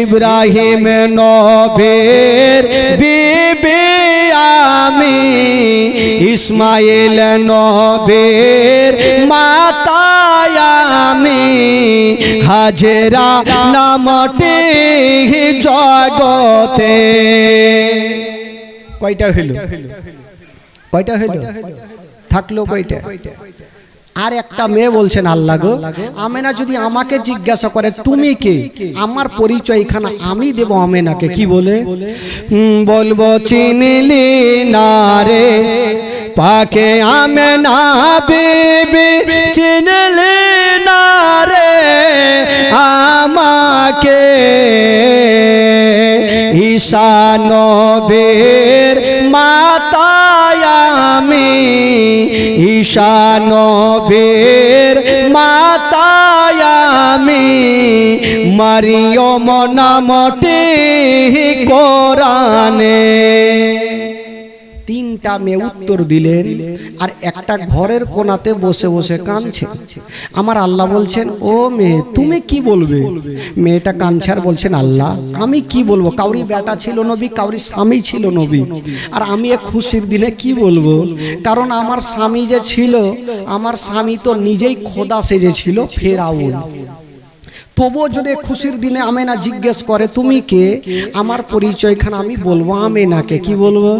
ইব্রাহিম নবীর বিবি আমি, ইসমাইল নবীর মাতা আমি, হাজেরা নামটি জগতে। কয়টা হইল? কয়টা হইল? থাকলো কয়টা? আর একটা মেয়ে বলছেন আল্লাহ গো, আমেনা যদি আমাকে জিজ্ঞাসা করে তুমি কে, আমার পরিচয় এখানে আমি দেব আমেনাকে। কি বলে বলবো? চিনলি না রে পাকে আমেনা বিবি, চিনলি না রে আমাকে, ঈসা নবীর মাতা আমি, ঈসা নবীর মাতা আমি, মারিয়ম নামটি কোরআনে। তিনটা মেয়ে উত্তর দিলেন, আর একটা ঘরের কোণাতে বসে বসে কাঁদছে। আমার আল্লাহ বলছেন, ও মেয়ে তুমি কি বলবে? মেয়েটা কাঁদছে আর বলছেন, আল্লাহ আমি কি বলবো? কাউরি বেটা ছিল নবী, কাউরি স্বামী ছিল নবী, আর আমি এক খুশির দিনে কি বলবো? কারণ আমার স্বামী যে ছিল, আমার স্বামী তো নিজেই খোদা সেজেছিল ফেরাউন। তবুও যদি খুশির দিনে আমেনা জিজ্ঞেস করে তুমি কে, আমার পরিচয়খানে আমি বলবো আমেনাকে। কি বলবো?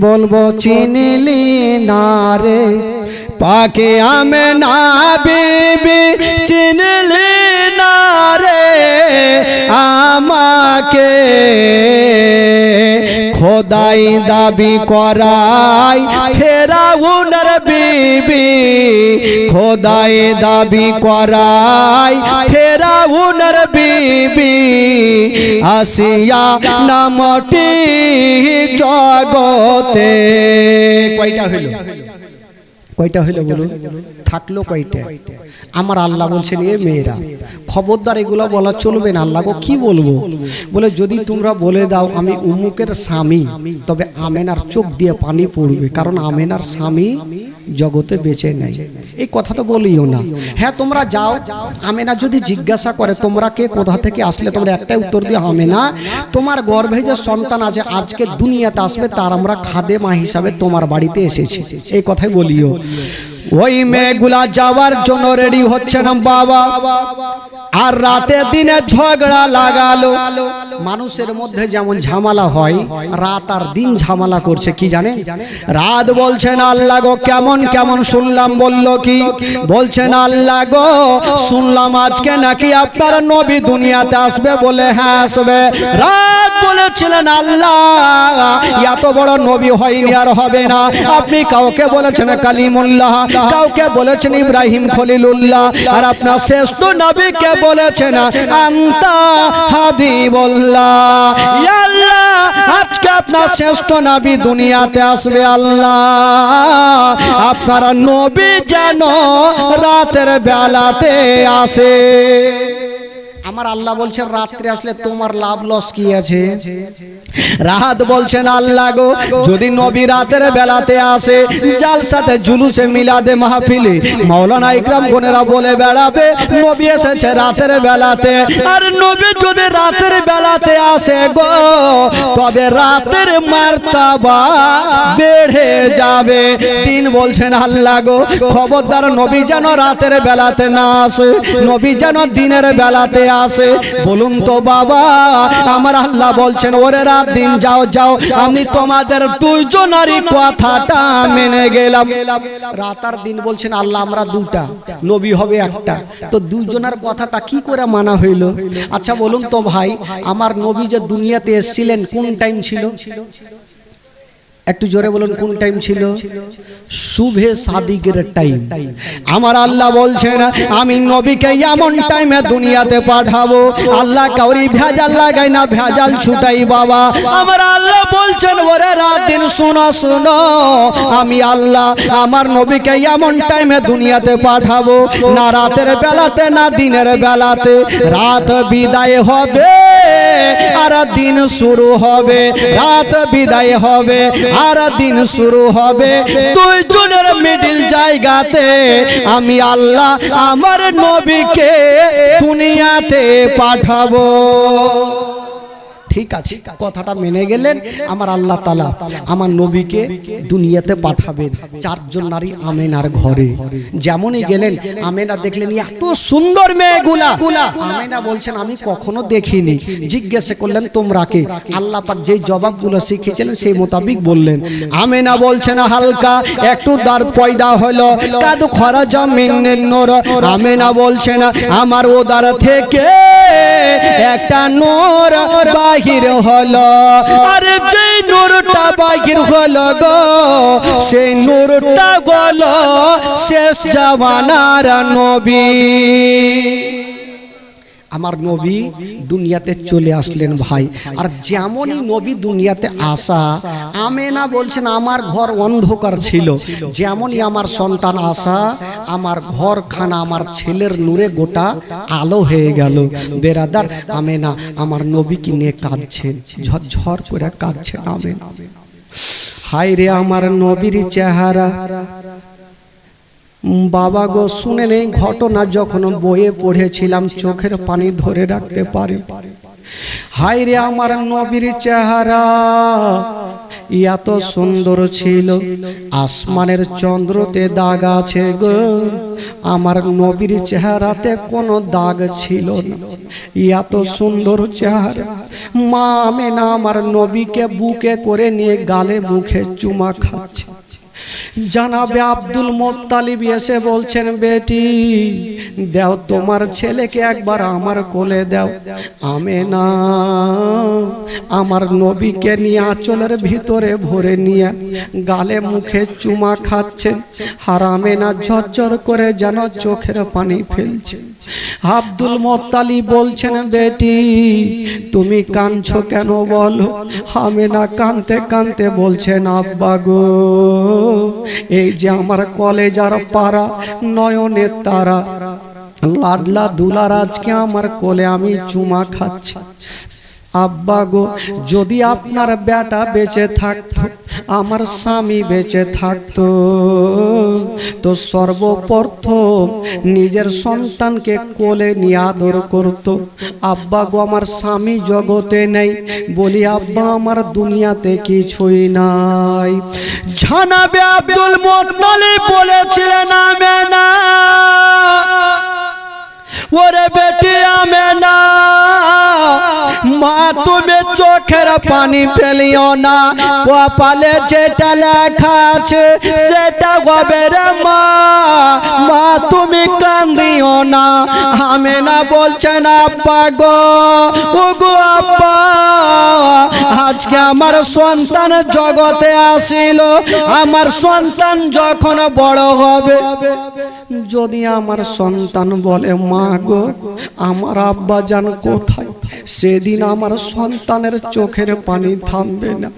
বলবো চিনলি না রে পাকে আমেনা বিবি, চিনলি না রে আমাকে, খোদাই দাবি করাই ফেরাউনের বিবি, খোদাই দাবি করাই ফেরাউনের বিবি, আসিয়া নামটি জগতে। কয়টা হইল? কয়টা হইল বলুন? থাকলো কয়টা? আমার আল্লাহ বলছেন, এ মেয়েরা খবরদার এগুলো বলা চলবে না। আল্লাহ গো কি বলবো? বলে যদি তোমরা বলে দাও আমি উমুকের স্বামী, তবে আমেনার চোখ দিয়ে পানি পড়বে, কারণ আমেনার স্বামী জগতে বেঁচে নেই। এই কথা তো বলিও না। হ্যাঁ তোমরা যাও, আমেনা যদি জিজ্ঞাসা করে তোমরা কে, কোথা থেকে আসলে, তোমরা একটাই উত্তর দিও, আমেনা তোমার গর্ভে যে সন্তান আছে আজকে দুনিয়াতে আসবে, তার আমরা খাদেমা হিসাবে তোমার বাড়িতে এসেছি, এই কথাই বলিও। ওই মেয়েগুলা যাওয়ার জন্য রেডি হচ্ছে না বাবা, আর রাতে দিনে ঝগড়া লাগালো। মানুষের মধ্যে যেমন ঝামেলা হয়, রাত আর দিন ঝামেলা করছে। কি জানে? রাত বলছেন আল্লাহ গো কেমন কেমন শুনলাম। বলল কি? বলছেন আল্লাহ গো শুনলাম আজকে নাকি আপনার নবী দুনিয়াতে আসবে। বলে হ্যাঁ আসবে। রাত বলেছিলেন আল্লাহ এত বড় নবী হয়নি আর হবে না। আপনি কাউকে বলেছেন কালিমুল্লাহ, কাউকে বলেছেন ইব্রাহিম খলিলুল্লাহ, আর আপনার শ্রেষ্ঠ নবীকে বলেছেন আনতা হাবিবুল্লাহ। ইয়া আল্লাহ আজকে আপনার শ্রেষ্ঠ নবী দুনিয়াতে আসবে। আল্লাহ আপনার নবী যেন রাতের বেলাতে আসে। আমার আল্লাহ বলছেন রাত্রে আসলে তোমার লাভ লস কি আছে? রাত বলছেন আল্লাহ গো যদি নবী রাতের বেলাতে আসে, জালসাতে জুলুসে মিলাদে মাহফিলে মাওলানা ইকরাম গনেরা বলে বেড়াবে নবী এসেছে রাতের বেলাতে। আর নবী যদি রাতের বেলাতে আসে গো, তবে রাতের মার্তাবা বেড়ে যাবে। দিন বলছেন আল্লাহ গো খবরদার নবী যেন রাতের বেলাতে না আসে, নবী যেন দিনের বেলাতে আসে। বলুন তো বাবা, আমার আল্লাহ বলছেন ওরে রাত দিন যাও যাও, আমি তোমাদের দুইজনারই কথাটা মেনে গেলাম। রাত আর দিন বলছেন আল্লাহ আমরা দুটা, নবী হবে একটা, তো দুইজনের কথাটা কি করে মানা হইল? আচ্ছা বলুন তো ভাই, আমার নবী যে দুনিয়াতে এসেছিলেন কোন টাইম ছিল? একটু জোরে বলুন কোন টাইম ছিল? শুভে সাদিকের টাইম। আমার আল্লাহ বলছেন আমি নবীকে এমন টাইমে দুনিয়াতে পাঠাবো, আল্লাহ কাউরি ভেজাল লাগাই না, ভেজাল ছুটাই বাবা। আমার আল্লাহ বলছেন ওরে রাত দিন শোনো শোনো, আমি আল্লাহ আমার নবীকে এমন টাইমে দুনিয়াতে পাঠাবো, না রাতের বেলাতে না দিনের বেলাতে। রাত বিদায় হবে আর দিন শুরু হবে, রাত বিদায় হবে আর দিন শুরু হবে। দুইজনের মিডিল জায়গাতে আমি আল্লাহ আমার নবীকে দুনিয়াতে পাঠাবো। ঠিক আছে, কথাটা মেনে গেলেন। আমার আল্লাহ তাআলা আমার নবীকে দুনিয়াতে পাঠাবেন চারজন নারী আমেনার ঘরে। যেমনই গেলেন, আমেনা দেখলেন এত সুন্দর মেয়েগুলা। আমেনা বলছেন আমি কখনো দেখিনি। জিজ্ঞাসা করলেন তোমরা কে? আল্লাহ পাক যেই জবাবগুলো শিখিয়েছিলেন সেই মোতাবিক বললেন। আমেনা বলছেন হালকা একটু দাঁত পয়দা হলো, কাদ খরাজ মিনের নূর। আমেনা বলছেন আমার ওদার থেকে একটা নূর বাহির হলো, আর যেই নূরটা বাহির হলো গো সেই নূরটা হলো শেষ জামানার নবী। আমার নবী দুনিয়াতে চলে আসলেন ভাই। আর যেমনই নবী দুনিয়াতে আসা, আমেনা বলছেন আমার ঘর অন্ধকার ছিল, যেমনই আমার সন্তান আসা আমার ঘরখানা আমার ছেলের নূরে গোটা আলো হয়ে গেল। বেরাদার, আমেনা আমার নবীকে নিয়ে কাঁদছেন, ঝরঝর করে কাঁদছেন আমেনা। হায় রে আমার নবীর চেহারা। বাবা গো শুনে নেই ঘটনা, যখন বইয়ে পড়েছিলাম চোখের পানি ধরে রাখতে পারি। হায় রে আমার নবীর চেহারা এত সুন্দর ছিল, আসমানের চন্দ্রতে দাগ আছে গো, আমার নবীর চেহারাতে কোনো দাগ ছিল না। এত সুন্দর চেহারা। মা আমেনা আমার নবীকে বুকে করে নিয়ে গালে মুখে চুমা খাচ্ছে। জানাবে আব্দুল মুত্তালিব এসে বলছেন বেটি দাও তোমার ছেলেকে একবার আমার কোলে দাও। আমেনা আমার নবীকে নিয়ে আঁচলের ভিতরে ভরে নিয়ে গালে মুখে চুমা খাচ্ছেন। আর আমেনা ঝরঝর করে যেন চোখের পানি ফেলছে। আব্দুল মুত্তালিব বলছেন বেটি তুমি কাঁদছো কেন বলো? আমেনা কাঁদতে কাঁদতে বলছেন আব্বা গো এই যে আমার কলেজার পাড়া নয়নের তারা লাডলা দুলার আজকে আমার কোলে আমি চুমা খাচ্ছি। আব্বা গো যদি আপনার বেটা বেঁচে থাকতো, আমার স্বামী বেঁচে থাকতো, তো সর্বপ্রথম নিজের সন্তানকে কোলে নিয়ে আদর করত। আব্বা গো আমার স্বামী জগতে নেই, বলি আব্বা আমার দুনিয়াতে কিছুই নাই। জানাবে আব্দুল মুত্তালিব বলেছিলেন আমেনা ওরে বেটি আমেনা মা তুমি চোখের পানি ফেলিও না, কপালে যেটা লেখা আছে সেটা হবে রে মা, মা তুমি কান্দিও না। আমেনা বলছেন আব্বা গো ওগো আব্বা আজকে আমার সন্তান জগতে আসিল, আমার সন্তান যখন বড় হবে যদি আমার সন্তান বলে মা গো আমার আব্বা জান কোথায়, সেদিন আমার সন্তানের চোখের পানি থামবে না।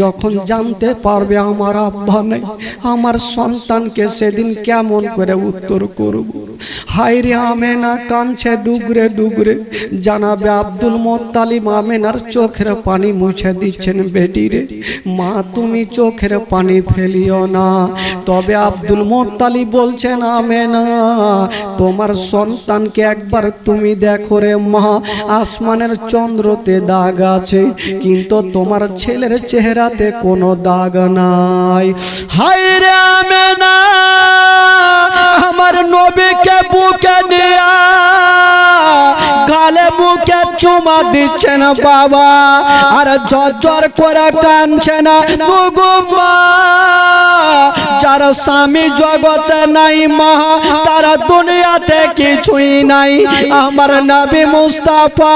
যখন জানতে পারবে আমার আব্বা নেই, আমার সন্তানকে সেদিন কেমন করে উত্তর করব? হায় রে আমেনা কাঁদছে ডুগরে ডুগরে। জানাবে আব্দুল মুত্তালিব আমেনার চোখের পানি মুছে দিচ্ছেন। বেটি রে মা তুমি চোখের পানি ফেলিও না। তবে আব্দুল মুত্তালিব বলছেন আমেনা তোমার সন্তানকে একবার তুমি দেখো রে মা, আসমানের চন্দ্রতে দাগ আছে কিন্তু তোমার ছেলের চেহারাতে কোনো দাগ নাই। হায় রে আমেনা আমার নবীকে বুকে নিয়া গালে মুখে চুমা দিচ্ছেন বাবা, আর ঝরঝর করে কাঁদছেন গো মা। যারা স্বামী জগতে নাই মা তারা দুনিয়াতে কিছুই নাই। আমার নবী মুস্তাফা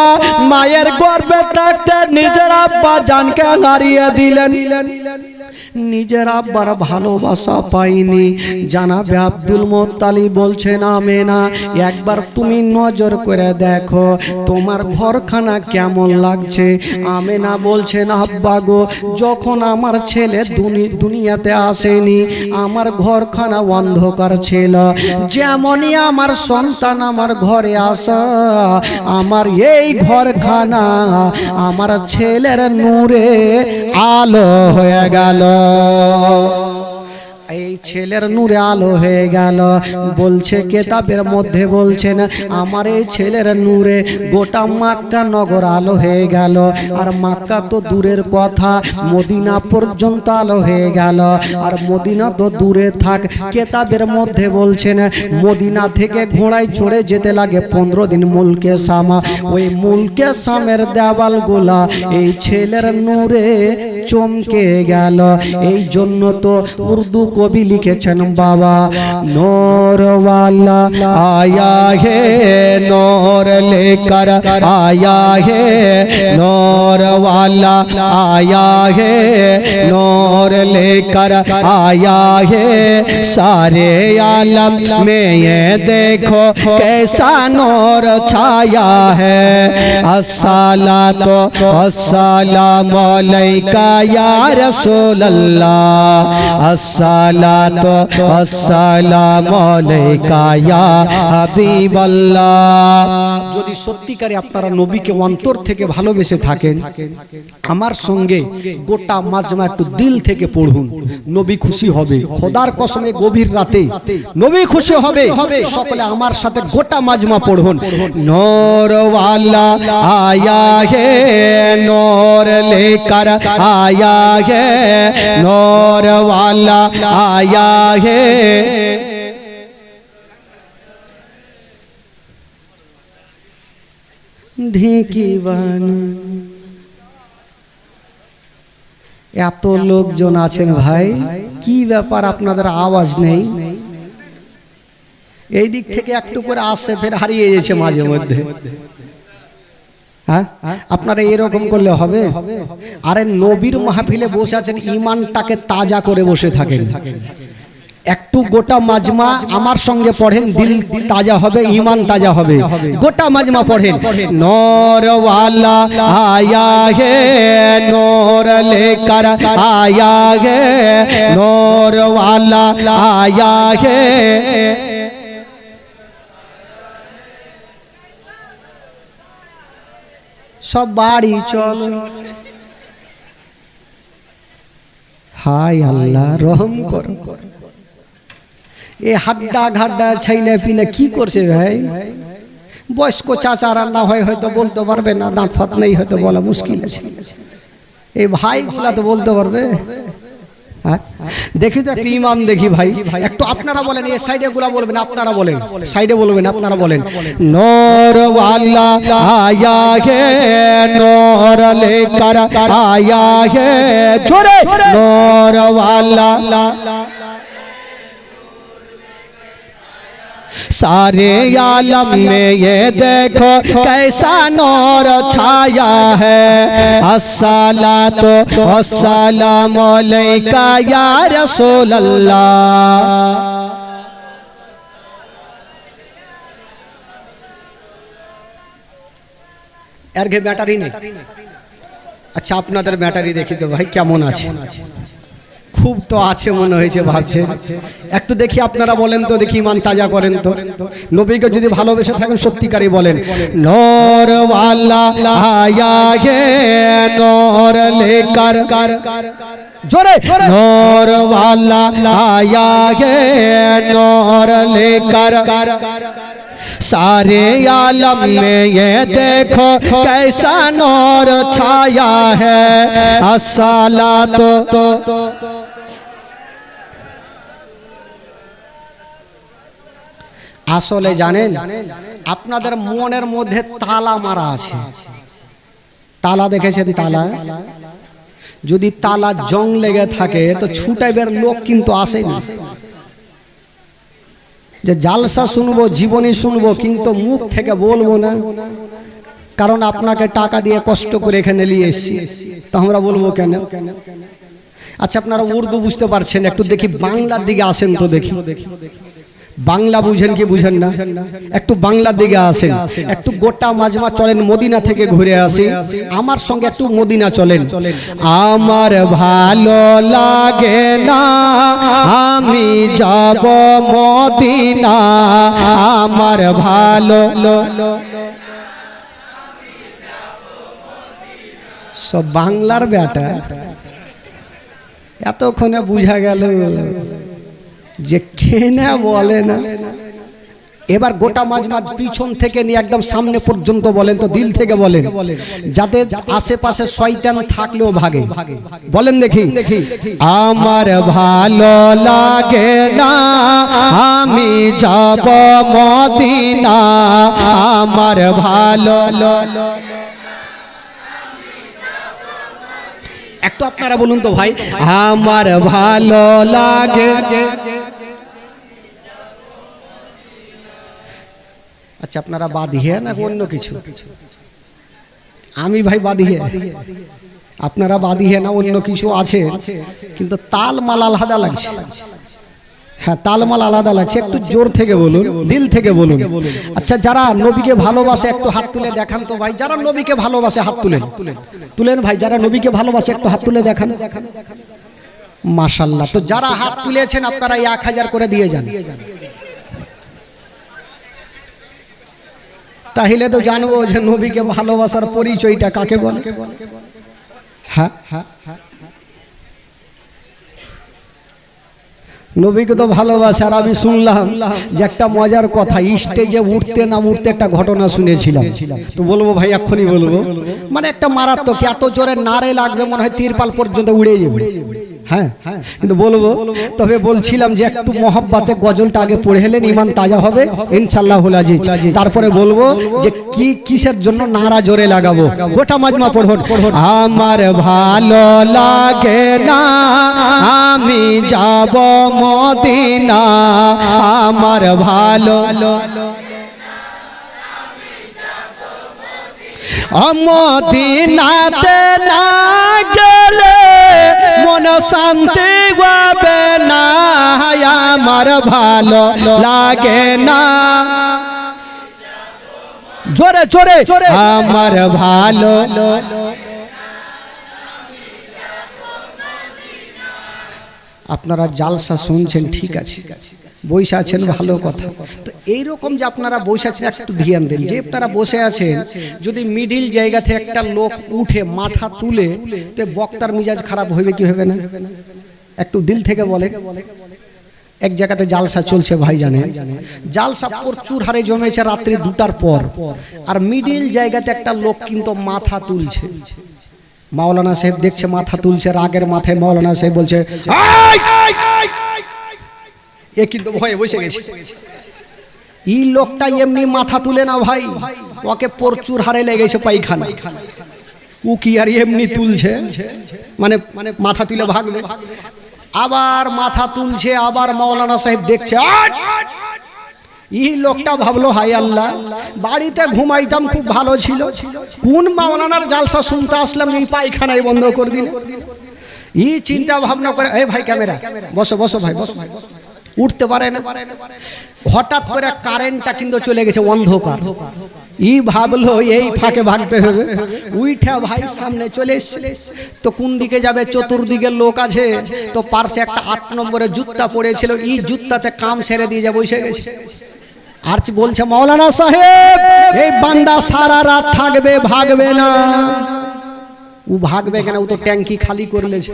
মায়ের গর্ভে থাকতে নিজের আব্বা জানকে হারিয়ে দিলেন। নিজের আব্বার ভালোবাসা পাইনি। জানাবে আব্দুল মুত্তালিব বলছেন আমেনা একবার তুমি নজর করে দেখো তোমার ঘরখানা কেমন লাগছে। আমেনা বলছেন আব্বা গো, যখন আমার ছেলে দুনিয়াতে আসেনি আমার ঘরখানা অন্ধকার ছিল, যেমনই আমার সন্তান আমার ঘরে আসা আমার এই ঘরখানা আমার ছেলের নূরে আলো হয়ে গেল। এই ছেলের নূরে আলো হয়ে গেল। বলছে কেতাবের মধ্যে বলছেন আমার এই ছেলের নূরে গোটা মক্কা নগর আলো হয়ে গেল। আর মক্কা তো দূরের কথা, মদিনা পর্যন্ত আলো হয়ে গেল। আর মদিনা তো দূরে থাক, কেতাবের মধ্যে বলছেন মদিনা থেকে ঘোড়ায় চড়ে যেতে লাগে 15 দিন মুলকে সামা। ওই মুলকে সামের দেওয়ালগুলা এই ছেলের নূরে চমকে গেল। এই জন্য তো উর্দু কবি লিখেছেন বাবা नूर वाला आया है नूर लेकर आया है नूर वाला आया है नूर लेकर आया है सारे आलम में ये देखो कैसा नूर छाया है अस्सलातो अस्सलामु अलैका या रसूल अल्लाह अस्सलातो अस्सलामु अलैका या হাবিব আল্লাহ। যদি সত্যিকারে আপনারা নবীকে অন্তর থেকে ভালোবেসে থাকেন আমার সঙ্গে গোটা মাজমা একটু দিল থেকে পড়ুন, নবী খুশি হবে। খোদার কসমে গভীর রাতে নবী খুশি হবে। সকলে আমার সাথে গোটা মাজমা পড়ুন। নূর ওয়ালা আয়া হে নূর লেकर आया है नूर वाला आया है ঢেকি বান। এত লোকজন আছেন ভাই, কি ব্যাপার আপনাদের আওয়াজ নেই? এই দিক থেকে একটু করে আসছে ফের হারিয়ে গেছে মাঝে মধ্যে। হ্যাঁ, আপনারা এরকম করলে হবে? আরে নবীর মাহফিলে বসে আছেন, ঈমানটাকে তাজা করে বসে থাকেন। একটু গোটা মাজমা আমার সঙ্গে পড়েন, দিল তাজা হবে, ঈমান তাজা হবে। গোটা মাজমা পড়েন। নূর ওয়ালা আয়া হে নূর লেकर आया है नूर वाला आया है সব বাড়ি চল। হায় আল্লাহ রহম কর। এ হাড্ডা ঘাড্ডা ছাইলে পিলে কি করছে ভাই? বয়স্ক চাচারা না হয় হয়তো বলতে পারবে না, দাঁত ফাত নেই হয়তো বলা মুশকিল আছে। এই ভাইগুলা তো বলতে পারবে। দেখি তো একটু ইমাম দেখি ভাই, একটু আপনারা বলেন। এই সাইডে গুলা বলবেন, আপনারা বলেন। সাইডে বলবেন, আপনারা বলেন। নূর ওয়ালা আয়া হে নূর লেकर आया है জোরে নূর ওয়ালা सारे आलम में ये देखो कैसा नूर छाया है अस्सलातो अस्सलामु अलैका या रसूल अल्लाह। এর ঘে ব্যাটারি নেই। আচ্ছা আপনাদের ব্যাটারি দেখি তো ভাই কেমন আছে। খুব তো আছে মনে হয়েছে, ভাবছে। একটু দেখি আপনারা বলেন তো, দেখি ঈমান তাজা করেন তো। নবীকে যদি ভালোবেসে থাকেন সত্যিকারই বলেন। নূর ওয়ালা আয়া হে নূর লেकर জোরে নূর ওয়ালা আয়া হে নূর লেकर सारे आलम में ये देखो कैसा नूर छाया है अस्सलातो আসলে জানেন আপনাদের মনের মধ্যে তালা মারা আছে। তালা দেখেছেন? তালা যদি তালা জং লেগে থাকে তো ছুটাইবার লোক কিন্তু আসে না। যে জালসা শুনবো, জীবনী শুনবো, কিন্তু মুখ থেকে বলবো না, কারণ আপনাকে টাকা দিয়ে কষ্ট করে এখানে নিয়ে এসেছি। তা আমরা বলবো কেন? আচ্ছা আপনারা উর্দু বুঝতে পারছেন, একটু দেখি বাংলার দিকে আসেন তো দেখি। বাংলা বুঝেন কি বুঝেন না? একটু বাংলার দিকে আসেন, একটু গোটা মাজমা চলেন, মদিনা থেকে ঘুরে আসি, আমার সঙ্গে একটু মদিনা চলেন। আমার ভালো লাগে না আমি যাব মদিনা, আমার ভালো সব বাংলার বেটা, এতক্ষণে বুঝা গেল যে কেনা বলে না। এবার গোটা মাজমা পিছন থেকে নিয়ে একদম সামনে পর্যন্ত বলেন তো, দিল থেকে বলেন, যাতে আশেপাশে শয়তান থাকলেও ভাগে। বলেন দেখি। আমার ভালো লাগে না আমি যাব মদিনা, আমার ভালো। একটু আপনারা বলুন তো ভাই, আমার ভালো লাগে। আচ্ছা আপনারা বাদিয়ে না অন্য কিছু? আমি ভাই বাদিয়ে, আপনারা বাদিয়ে না অন্য কিছু আছে, কিন্তু তালমাল আলাদা লাগছে। হ্যাঁ তালমাল আলাদা লাগছে, একটু জোর থেকে বলুন, দিল থেকে বলুন। আচ্ছা যারা নবীকে ভালোবাসে একটু হাত তুলে দেখান তো ভাই, যারা নবীকে ভালোবাসে হাত তুলেন, তুলেন ভাই, যারা নবীকে ভালোবাসে একটু হাত তুলে দেখান। মাশাআল্লাহ। তো যারা হাত তুলেছেন আপনারা 1000 করে দিয়ে যান, তাহলে তো জানবো যে নবীকে ভালোবাসার পরিচয়টা কাকে বলে। হ্যাঁ হ্যাঁ, নবীকে তো ভালোবাসে। আর আমি শুনলাম যে একটা মজার কথা, স্টেজে উঠতে না উঠতে একটা ঘটনা শুনেছিলাম, তো বলবো ভাই এক্ষুনি বলবো, মানে একটা মারাত্মক, এত জোরে নারে লাগবে মনে হয় তিরপাল পর্যন্ত উড়ে যাবে। হ্যাঁ কিন্তু বলবো, তবে বলছিলাম যে একটু মহব্বতে গজলটা আগে পড়ে হেলেন, ইমান তাজা হবে ইনশাআল্লাহুল আজিজ। তারপরে বলবো যে কি কিসের জন্য নারা জোরে লাগাবো। গোটা মাজমা পড়ুন। আমার ভালো লাগে না আমি যাব মদিনা, আমার ভালো মদিনাতে না গেলে মন শান্তি পাবে না, আমার ভালো লাগে না। জোরে জোরে, আমার ভালো। আপনারা জালসা শুনছেন ঠিক আছে, বসে আছেন ভালো কথা, তো এইরকম যে আপনারা বসে আছেন একটু ধ্যান দেন, যে আপনারা বসে আছেন যদি মিডিল জায়গা থেকে একটা লোক উঠে মাথা তুলে, তো বক্তার মিজাজ খারাপ হইবে কি হবে না? একটু দিল থেকে বলে। এক জায়গাতে জালসা চলছে ভাই, জানেন জালসা প্রচুর হারে জমেছে রাত্রি 2টার পর, আর মিডিল জায়গাতে একটা লোক কিন্তু মাথা তুলছে। মাওলানা সাহেব দেখছে মাথা তুলছে, রাগের মাথায় মাওলানা সাহেব বলছে এ কিন্তু ভয়ে বসে গেছে। এই লোকটা এমনি মাথা তুলে না ভাই, ওকে প্রচুর হারে লেগেছে পায়খানা, ও কি আর এমনি তুলছে, মানে মাথা তুলে ভাগবে। আবার মাথা তুলছে, আবার মাওলানা সাহেব দেখছে। এই লোকটা ভাবলো হায় আল্লাহ, বাড়িতে ঘুমাইতাম খুব ভালো ছিল, কোন মাওলানার জালসা শুনতে আসলাম এই পায়খানায় বন্ধ করে দিল। এই চিন্তা ভাবনা করে, এই ভাই ক্যামেরা বসো বসো ভাই বসো, উঠতে পারে না। হঠাৎ করে কারেন্টটা কিন্তু চলে গেছে, অন্ধকার। ই ভাবলো এই ফাঁকে ভাগতে হবে, উইঠা ভাই সামনে চলে এসছে। তো কোন দিকে যাবে, চতুর্দিকে লোক আছে, তো পার্শ্বে একটা 8 নম্বরের জুতা পড়েছিল, এই জুতাতে কাম সেরে দিয়ে যা বসে গেছে। আর বলছে মাওলানা সাহেব এই বান্দা সারা রাত থাকবে, ভাগবে না। ও ভাগবে কেন, ও তো ট্যাঙ্কি খালি করলেছে।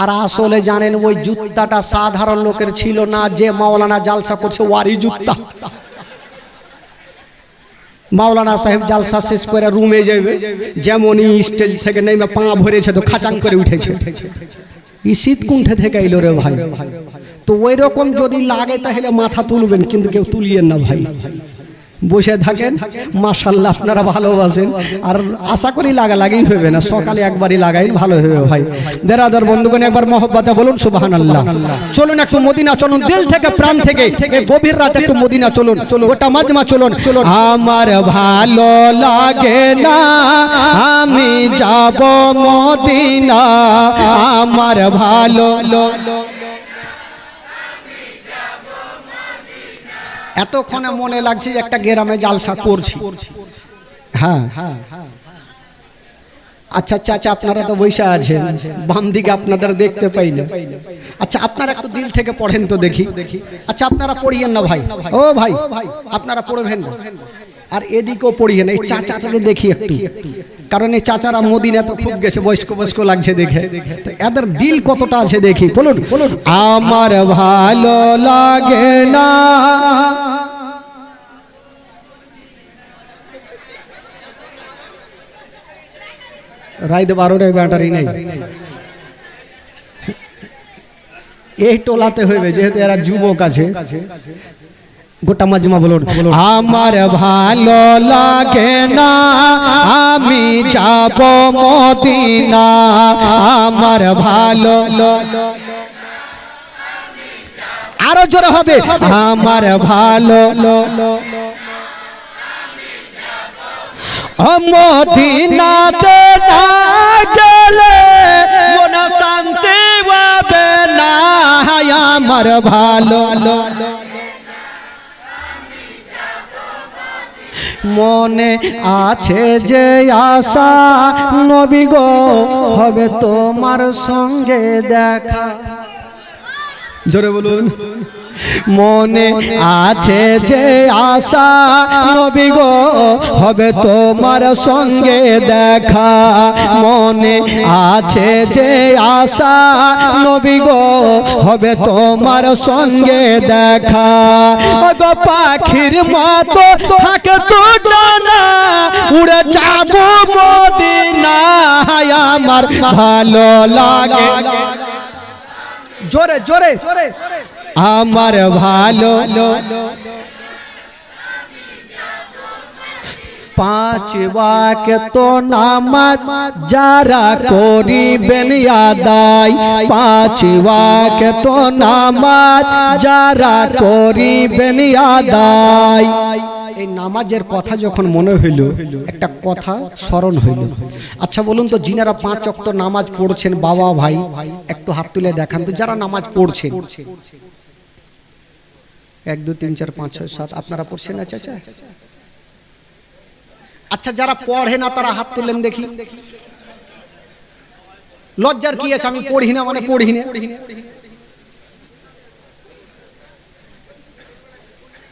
আর আসলে জানেন ওই জুতাটা সাধারণ লোকের ছিল না, যে মাওলানা জালসা করছে ওয়ারি জুতা। মাওলানা সাহেব জালসা শেষ করে রুমে যাবে, যেমনই স্টেজ থেকে নেমে পা ভরেছে তো খাচাং করে উঠেছে। এই শীত কুণ্ঠে থেকে এলো রে ভাই। তো ওই রকম যদি লাগে তাহলে মাথা তুলবেন, কিন্তু কেউ তুলিয়েন না ভাই। বসে থাকেন, মাশাআল্লাহ আপনারা ভালোবাসেন, আর আশা করি লাগালাগি হবে না, সকালে একবারই লাগাইন ভালো হবে ভাই। বেরাদার বন্ধুগণ একবার মহব্বতে বলুন সুবহানাল্লাহ। চলুন একটু মদিনা চলুন, দিল থেকে প্রাণ থেকে এই গভীর রাতে একটু মদিনা চলুন, গোটা মাজমা চলুন। আমার ভালো লাগে না আমি যাব মদিনা, আমার ভালো এতক্ষণে মনে লাগছে যে একটা গ্রামে জালসা করছি। হ্যাঁ, আচ্ছা চাচা আপনারা তো বৈশা আছেন, বাম দিকে আপনাদের দেখতে পাই না। আচ্ছা আপনারা একটু দিল থেকে পড়েন তো দেখি। আচ্ছা আপনারা পড়িয়েন না ভাই, ও ভাই আপনারা পড়বেন না, আর এদিকেও পড়িয়েন। এই চাচাটাকে দেখি একটু, কারণ এই চাচারা মদিনা তো খুব গেছে, বয়স্ক বয়স্ক লাগছে দেখে, তো এদের দিল কতটা আছে দেখি। বলুন আমার ভালো লাগে না, রাইতে 12টায় ব্যাটারি নেই, এই টোলাতে হইবে যেহেতু এরা যুবক আছে। গোটা মাজমা বলুন আমার ভালো লাগে না আমি যাব মদিনা, আমার ভালো, আরো জোরে হবে, আমার ভালো মদিনাতে না গেলে মন শান্তি পাবে না, আমার ভালো মনে আছে যে আশা নবী গো হবে তোমার সঙ্গে দেখা। জোরে বলুন মনে আছে যে আশা নবী গো হবে তোমার সঙ্গে দেখা, মনে আছে যে আশা নবী গো হবে তোমার সঙ্গে দেখা। গো পাখির মতো থাকে তো ডানা উড়ে যাব মদিনা, আমার ভালো লাগে, জোরে জোরে আমার ভালো, 5 ওয়াক্ত নামাজ যারা করিবেন আদায়, 5 ওয়াক্ত নামাজ যারা করিবেন আদায়। এই নামাজের কথা যখন মনে হইল একটা কথা স্মরণ হইল। আচ্ছা বলুন তো যিনারা 5 ওয়াক্ত নামাজ পড়ছেন বাবা ভাই একটু হাত তুলে দেখান তো, যারা নামাজ পড়ছেন 1 2 3 4 5 6 7 আপনারা পড়ছেন না চাচা? আচ্ছা যারা পড়ে না তারা হাত তুলেন দেখি। লজ্জার কি আছে, আমি পড়ি না মানে পড়ি না,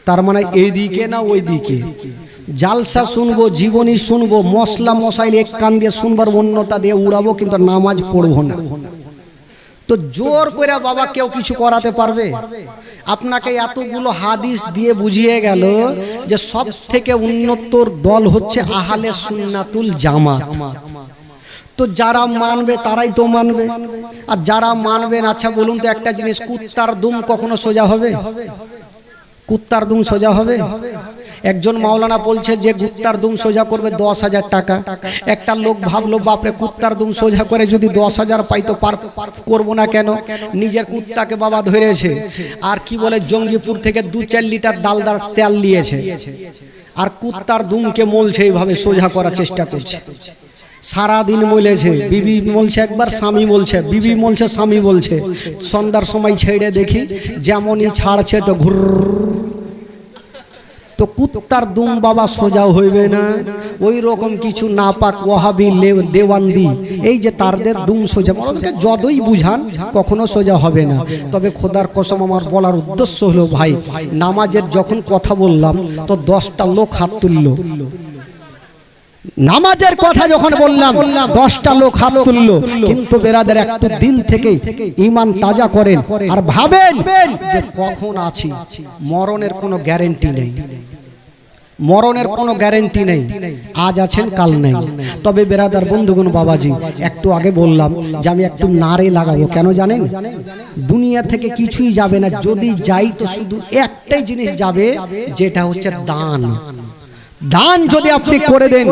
তার মানে এই দিকে না ওই দিকে। জালসা শুনবো, জীবনী শুনবো, মশলা মশাইল এক কান দিয়ে শুনবার অন্যটা দিয়ে উড়াবো, কিন্তু নামাজ পড়বো না। তো জোর করে বাবা কেউ কিছু করাতে পারবে? আপনাকে এতগুলো হাদিস দিয়ে বুঝিয়ে গেল যে সব থেকে উন্নতর দল হচ্ছে আহলে সুন্নাতুল জামাত। তো যারা মানবে তারাই তো মানবে, আর যারা মানবেন, আচ্ছা বলুন তো একটা জিনিস, কুত্তার দুম কখনো সোজা হবে? কুত্তার দুম সোজা হবে? একজন মাওলানা বলছে যে কুত্তার দুম সোজা করবে 10,000 টাকা। একটা লোক ভাবলো বাপরে কুত্তার দুম সোজা করে যদি 10,000 পাই তো করবো না কেন? নিজের কুত্তাকে বাবা ধরেছে, আর কি বলে জঙ্গিপুর থেকে 2-4 লিটার ডালদার তেল নিয়েছে, আর কুত্তার দুমকে মলছে, এইভাবে সোজা করার চেষ্টা করছে। সারাদিন মলেছে, বিবি বলছে একবার, স্বামী বলছে, বিবি বলছে, স্বামী বলছে। সন্ধ্যার সময় ছেড়ে দেখি যেমনই ছাড়ছে তো ঘুর, তো কুত্তার দুম বাবা সোজা হইবে না। ওই রকম কিছু নাপাক ওয়াহাবি দেওয়ান্দি এই যে তারদের দুম সোজা, ওদেরকে যতই বুঝান কখনো সোজা হবে না। তবে খোদার কসম আমার বলার উদ্দেশ্য হলো ভাই, নামাজের যখন কথা বললাম তো 10টা লোক হাত তুললো। নামাজের কথা যখন বললাম 10টা লোক হাত তুললো, কিন্তু বেরাদের একটু দিল থেকে ঈমান তাজা করেন আর ভাবেন যে কখন আছি, মরণের কোনো গ্যারান্টি নেই, মরণের কোনো গ্যারান্টি নেই, আজ আছেন কাল নেই। তবে বেরাদার বন্ধুগণ বাবাজি একটু আগে বললাম যে আমি একটু নারে লাগাবো, কেন জানেন? দুনিয়া থেকে কিছুই যাবে না, যদি যাই তো শুধু একটাই জিনিস যাবে, যেটা হচ্ছে দান। দান যদি আপনি করে দেন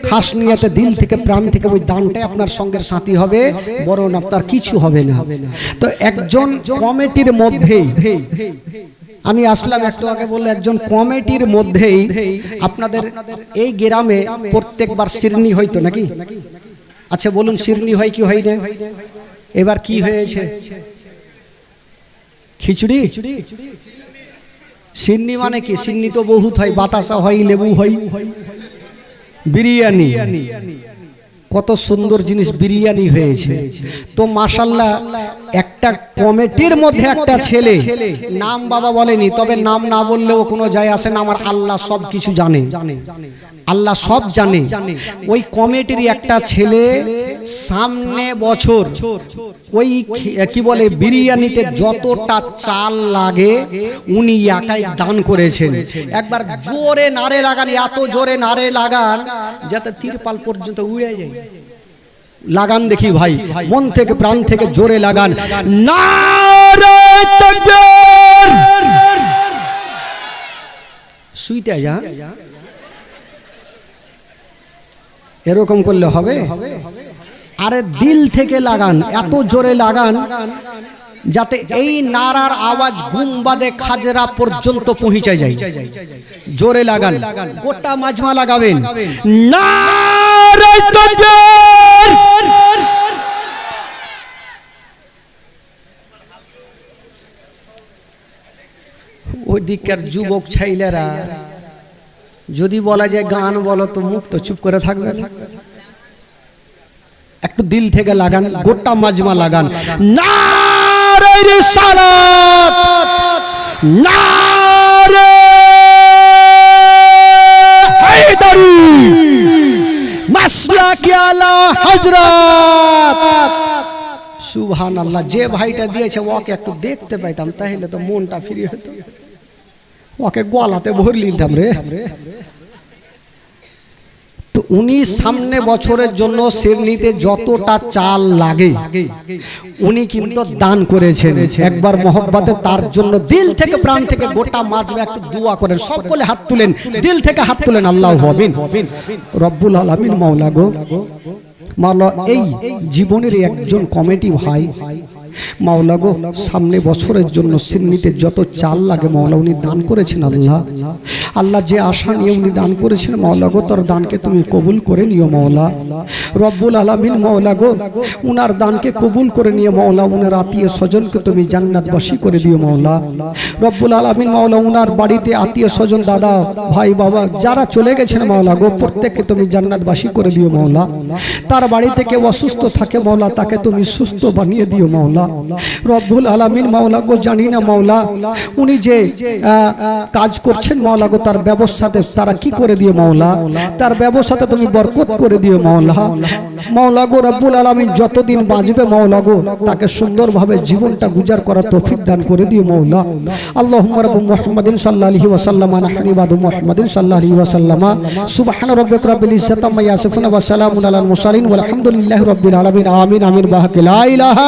খাস নিয়তে দিল থেকে প্রাণ থেকে, ওই দানটাই আপনার সঙ্গের সাথী হবে, বরং আপনার কিছু হবে না। তো একজন কমিটির মধ্যেই আমি আসলাম একটু আগে, বললে একজন কমিটির মধ্যেই আপনাদের এই গ্রামে প্রত্যেকবার শিরনি হইতো নাকি? আচ্ছা বলুন, শিরনি হয় কি হয় না? এবার কি হয়েছে? খিচুড়ি। সিন্নি মানে কি? সিন্নি তো বহুত হয়, বাতাসা হয়, লেবু হয়, বিরিয়ানি, কত সুন্দর জিনিস বিরিয়ানি হয়েছে। তো মাশাআল্লাহ একটা কমিটির মধ্যে একটা ছেলে, নাম বাবা বলেনি, তবে নাম না বললেও কোনো যায় আসে না, আমার আল্লাহ সব কিছু জানে, আল্লাহ সব জানে। ওই কমিটির একটা ছেলে সামনে বছর ওই কি বলে বিরিয়ানিতে যতটা চাল লাগে উনি একাই দান করেছেন। একবার জোরে নারে লাগান, এত জোরে নারে লাগান যাতে তিরপাল পর্যন্ত উড়ে যায়। লাগান দেখি ভাই, মন থেকে প্রাণ থেকে জোরে লাগান, নারে তাকবীর। শুইতে যা, এরকম করলে হবে? আরে দিল থেকে লাগান, এত জোরে লাগান যাতে এই নারার আওয়াজ গুম্বাদে খাজরা পর্যন্ত পৌঁছে যায়। জোরে লাগান, গোটা মাজমা লাগাবেন, নারে তাকবীর। ওইদিকের যুবক ছেলেরা যদি বলা যায় গান বলো, তো মুখ তো চুপ করে থাকবে না। একটু দিল থেকে লাগান, গোটা মাজমা লাগান, নারে রিসালাত, নারে হায়দারি, মাসলাক আলা হযরত। সুবহানাল্লাহ। যে ভাইটা দিয়েছে ওকে একটু দেখতে পাইতাম, তাহলে তো মনটা ফ্রি হতো, ওকে গলাতে ভরে নিতাম রে। তো উনি সামনে বছরের জন্য শিরনিতে যতটা চাল লাগে উনি কিন্তু দান করেছেন। একবার মহব্বতে তার জন্য দিল থেকে প্রাণ থেকে গোটা মাজমা একটু দোয়া করেন, সকলে হাত তুলেন, দিল থেকে হাত তুলেন, আল্লাহু আমিন। রব্বুল আলামিন মাওলা গো, মাওলা এই জীবনের একজন কমিটি ভাই মাওলা গো, সামনে বছরের জন্য সিন্নিতে যত চাল লাগে মাওলা উনি দান করেছেন। আল্লাহ আল্লাহ যে আশা নিয়ে উনি দান করেছেন মাওলা গো, তোর দানকে তুমি কবুল করে নিও মাওলা। রব্বুল আলামিন মাওলা গো, উনার দানকে কবুল করে নিয়ে মাওলা উনার আত্মীয় স্বজনকে তুমি জান্নাতবাসী করে দিও মাওলা। রব্বুল আলামিন মাওলা উনার বাড়িতে আত্মীয় স্বজন দাদা ভাই বাবা যারা চলে গেছেন মাওলা গো, প্রত্যেককে তুমি জান্নাতবাসী করে দিও মাওলা। তার বাড়ি থেকে অসুস্থ থাকে মাওলা, তাকে তুমি সুস্থ বানিয়ে দিও মাওলা। রব্বুল আলামিন মাওলা গো, জানি না মাওলা উনি যে কাজ করছেন মাওলা গো, তার ব্যবসাতে তারা কি করে দিও মাওলা, তার ব্যবসাতে তুমি বরকত করে দিও মাওলা। মাওলা গো রব্বুল আলামিন যতদিন বাঁচবে মাওলা গো, তাকে সুন্দরভাবে জীবনটা গুজার করার তৌফিক দান করে দিও মাওলা। আল্লাহুম্মা রাব্বু মুহাম্মাদিন সাল্লাল্লাহু আলাইহি ওয়াসাল্লাম, নাহনু ইবাদু মুহাম্মাদিন সাল্লাল্লাহু আলাইহি ওয়াসাল্লাম। সুবহানা রাব্বিকা রাব্বিল ইজ্জাতি আম্মা ইয়াসিফুন ওয়া সালামুন আলাল মুরসালিন ওয়ালহামদুলিল্লাহি রাব্বিল আলামিন। আমিন আমিন। বাহাক লা ইলাহা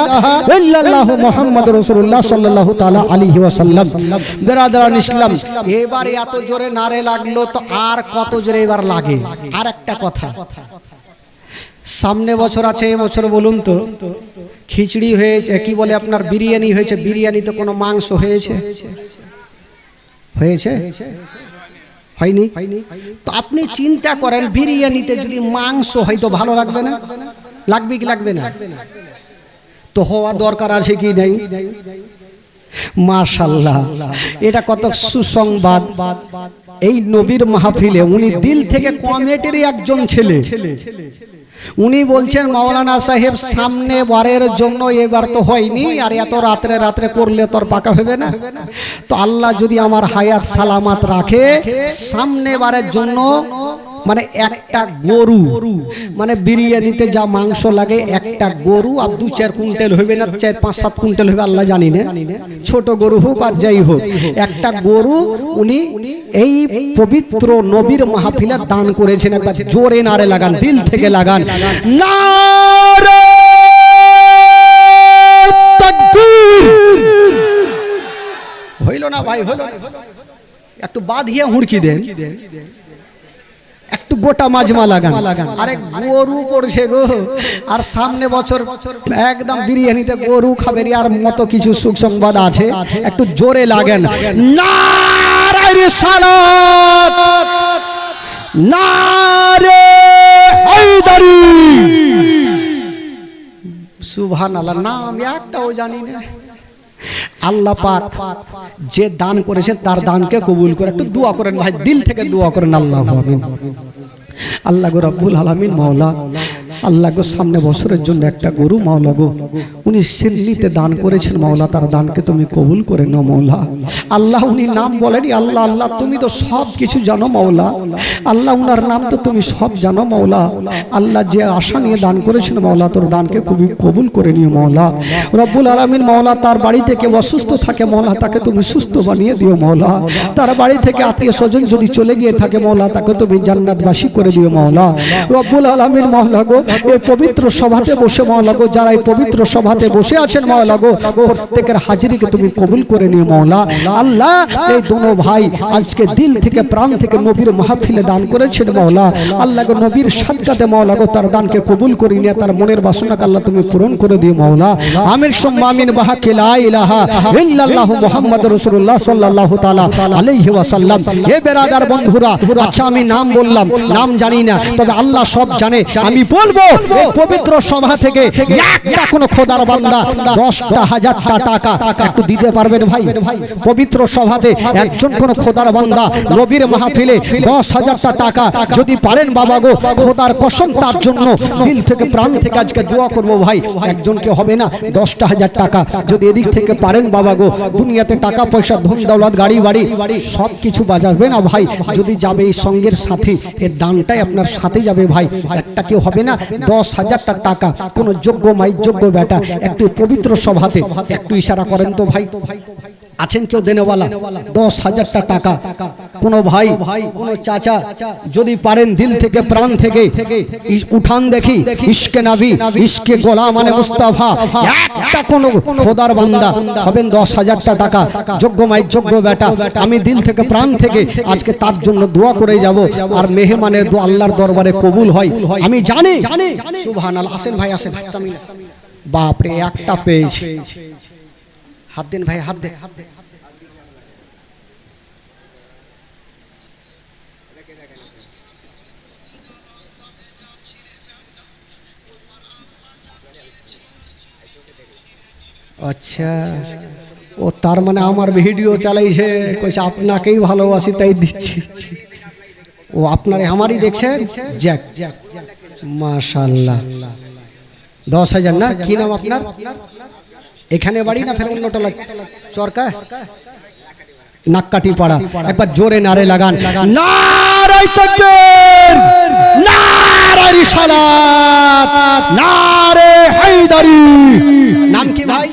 ইল্লাল্লাহু মুহাম্মাদুর রাসূলুল্লাহ সাল্লাল্লাহু তাআলা আলাইহি ওয়াসাল্লাম। বেরাদারান ইসলাম, এবারে এত জোরে নারে লাগলো, তো আর কত জোরে এবার লাগে? আর একটা কথা, সামনে বছর আছে, এই বছর বলুন তো খিচড়ি হয়েছে, কি বলে আপনার বিরিয়ানি হয়েছে, বিরিয়ানিতে কোনো মাংস হয়েছে? হয়েছে? হয়নি? তো আপনি চিন্তা করেন বিরিয়ানিতে যদি মাংস হয় তো ভালো লাগবে না? লাগবে কি লাগবে না? তো হওয়া দরকার আছে কি নাই? মাশাআল্লাহ, এটা কত সুসংবাদ। এই নবীর মাহফিলে উনি দিল থেকে কমিটির একজন ছেলে, উনি বলছেন মাওলানা সাহেব সামনে বারের জন্য, এবার তো হয়নি, আর এত রাত্রে রাত্রে করলে তোর পাকা হবে না। তো আল্লাহ যদি আমার হায়াত সালামাত রাখে, সামনে বারের জন্য মানে একটা গরু, মানে বিরিয়ানিতে যা মাংস লাগে একটা গরু আর 2-4 কুইন্টাল হবে না, 4-5-7 কুইন্টাল হবে আল্লাহ জানি না, ছোট গরু হোক আর যাই হোক, একটা গরু উনি এই পবিত্র নবীর মাহফিলে দান করেছেন। একবার জোরে নারে লাগান, দিল থেকে লাগান, নারে তাকবীর। হইল না ভাই? হইল? একটু বাঁধিয়ে হুড়কি দেন। গোটা মাজমা লাগান। আরে গরু করছে গো, আর সামনে বছর একদম বিরিয়ানিতে গরু খাবে আর মতো কিছু সুখ সংবাদ আছে, একটু জোরে লাগেন। নারে রিসালাত, নারে হায়দারি। সুবহানাল্লাহ, নাম একটাও জানি না। আল্লাহ পাক যে দান করেছে তার দানকে কবুল করে। একটু দোয়া করেন ভাই, দিল থেকে দোয়া করেন। আল্লাহু আমিন। আল্লাহ গো রব্বুল আলামিন মাওলা, আল্লাহ গো সামনে বছরের জন্য একটা গরু মাওলা গো উনি সিন্নিতে দান করেছেন মাওলা, তার দানকে তুমি কবুল করে নাও মাওলা। আল্লাহ উনি নাম বলেনি, আল্লাহ আল্লাহ তুমি তো সব কিছু জানো মাওলা। আল্লাহ উনার নাম তো তুমি সব জানো মাওলা। আল্লাহ যে আশা নিয়ে দান করেছেন মাওলা, তোর দানকে খুবই কবুল করে নিও মাওলা। রব্বুল আলামিন মাওলা, তার বাড়ি থেকে অসুস্থ থাকে মাওলা, তাকে তুমি সুস্থ বানিয়ে দিও মাওলা। তার বাড়ি থেকে আত্মীয় স্বজন যদি চলে গিয়ে থাকে মাওলা, তাকে তুমি জান্নাতবাসী করে দিও মাওলা। রব্বুল আলামিন মাওলা গো, এই পবিত্র সভাতে বসে মাওলা গো, যারা এই পবিত্র সভাতে বসে আছেন মাওলা গো, প্রত্যেকের হাজিরিকে তুমি কবুল করে নিও মাওলা। আল্লাহ এই দোনো ভাই আজকে দিল থেকে প্রাণ থেকে নবীর মাহফিলে দান করেছেন মাওলা। আল্লাহ গো নবীর সাদকাতে মাওলা গো তার দানকে কবুল করে নিয়ে তার মনের বাসনাকে আল্লাহ তুমি পূরণ করে দিও মাওলা। আমিন সুম্মা আমিন। বাহাকি লা ইলাহা ইল্লাল্লাহ মুহাম্মাদুর রাসূলুল্লাহ সাল্লাল্লাহু তাআলা আলাইহি ওয়াসাল্লাম। এ বেরাদার বন্ধুরা, আচ্ছা আমি নাম বললাম, নাম জানি না, তবে আল্লাহ সব জানে। আমি বলবো এই পবিত্র সভা থেকে একটা কোন খোদার বান্দা 10টা 1000টা টাকা একটু দিতে পারবেন ভাই? পবিত্র সভাতে একজন কোন খোদার বান্দা নবীর মাহফিলে 10,000টা টাকা যদি পারেন বাবা গো, খোদার কসম তার জন্য দিল থেকে প্রাণ থেকে আজকে দোয়া করব ভাই। একজনকে হবে না, 10টা 1000 টাকা যদি এদিক থেকে পারেন বাবা গো, দুনিয়াতে টাকা পয়সা ধন দৌলত গাড়ি বাড়ি সব কিছু বাজাবে না ভাই, যদি যাবে এই সঙ্গের সাথে, এর দানটাই আপনার সাথে যাবে ভাই। একটা কেউ হবে না, 10,000টা টাকা কোন যোগ্য মাই যোগ্য বেটা একটু পবিত্র সভাতে একটু ইশারা করেন তো ভাই। আছেন কেউ দেনেওয়ালা? 10,000টা টাকা কোন ভাই কোন চাচা যদি পারেন দিল থেকে প্রাণ থেকে উঠান দেখি। ইশকে নবী ইশকে গোলাম মানে মুস্তাফা, একটা কোন খোদার বান্দা হবেন 10,000টা টাকা যোগ্য মাই যোগ্য বেটা, আমি দিল থেকে প্রাণ থেকে আজকে তার জন্য দোয়া করে যাব। আর মেহমানের দোয়া আল্লাহর দরবারে কবুল হয় আমি জানি। সুবহানাল্লাহ। আসেন ভাই, আসেন। বাপ রে, একটা পেয়েছি। হাত দেন ভাই, হাত দেন। আচ্ছা, ও তার মানে আমার ভিডিও চালাইছে, কইছে আপনাকেই ভালোবাসি তাই দিচ্ছি। ও আপনারা আমারই দেখছেন? যাক মাশাআল্লাহ। 10,000 না? কি নাম আপনার? এখানে বাড়ি না ফের অন্যটা? চরকা নাক্কাটি পাড়া। একবার জোরে নারে লাগান। নারে তাকবীর, নারে রিসালাত, নারে হায়দারি। নাম কি ভাই?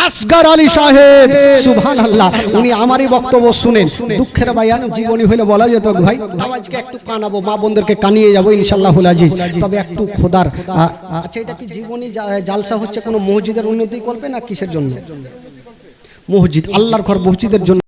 আসগর আলী সাহেব। সুবহানাল্লাহ। উনি আমারই বক্তব্য শুনেন। দুঃখের বায়ান জীবনী হইলে বলা যেত ভাই, আজকে একটু কানাবো, মা বোনদেরকে কানিয়ে যাবো ইনশাআল্লাহুল আজিজ, তবে একটু খোদার। আচ্ছা, এটা কি জীবনী জালসা হচ্ছে কোনো মসজিদের উন্নতি করবে না কিসের জন্য? মসজিদ, আল্লাহর ঘর, মসজিদের জন্য।